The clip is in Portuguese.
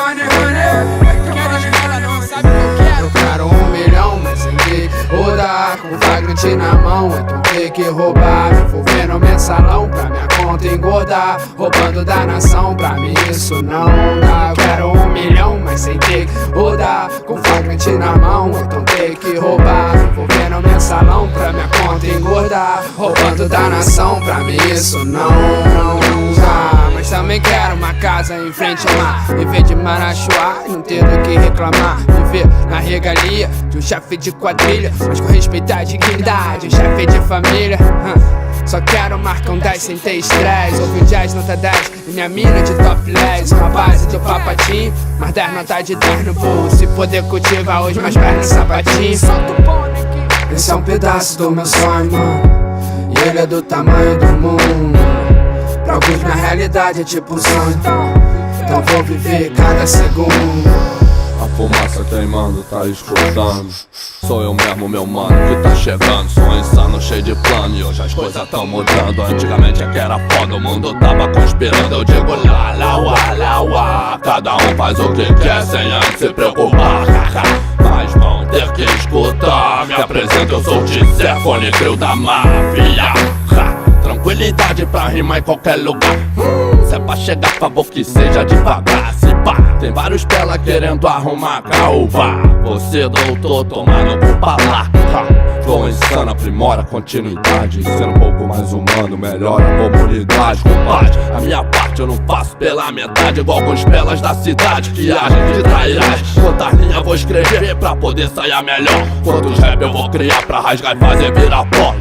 money, honey. Quero escola, não sabe o que eu quero. Eu quero 1 milhão, mas sem que rodar. Com flagrante na mão, então tem que roubar. Me envolvendo mensalão pra minha conta engordar. Roubando da nação, pra mim isso não dá. Eu quero 1 milhão, mas sem ter que rodar. Com flagrante na mão, então tem que roubar. Me envolvendo mensalão pra minha conta engordar. Roubando da nação, pra mim isso não dá. Mas também quero uma casa em frente ao mar. Viver de Marachuá e não ter do que reclamar. Viver na regalia de um chefe de quadrilha, mas com respeito à dignidade, um chefe de família. Só quero marcar um 10 sem ter estresse. Ouvir jazz nota 10 e minha mina de topless. Uma base de papatinho, mas 10 nota de 10 no bolso. Se poder cultivar hoje mais pernas sapatinho. Esse é um pedaço do meu sonho, mano, e ele é do tamanho do mundo. Pra alguns na realidade é tipo um sonho, então vou viver cada segundo. A fumaça queimando, tá escutando. Sou eu mesmo, meu mano, que tá chegando. Sou insano, cheio de plano, e hoje as coisas tão mudando. Antigamente é que era foda, o mundo tava conspirando. Eu digo lá, lá, uá, lá, uá. Cada um faz o que quer sem antes se preocupar. Mas vão ter que escutar. Me apresento, eu sou o Ticefone, trio da máfia. Tranquilidade pra rimar em qualquer lugar. Se é pra chegar, favor que seja devagar. Se pá, tem vários pela querendo arrumar caúva. Você doutor tomando por palavra. Tô insano, aprimora a continuidade. Sendo um pouco mais humano, melhora a comunidade. Compadre, a minha parte eu não faço pela metade. Igual com os pelas da cidade que agem de trairagem. Quantas linhas vou escrever pra poder sair melhor? Quantos rap eu vou criar pra rasgar e fazer virar pó?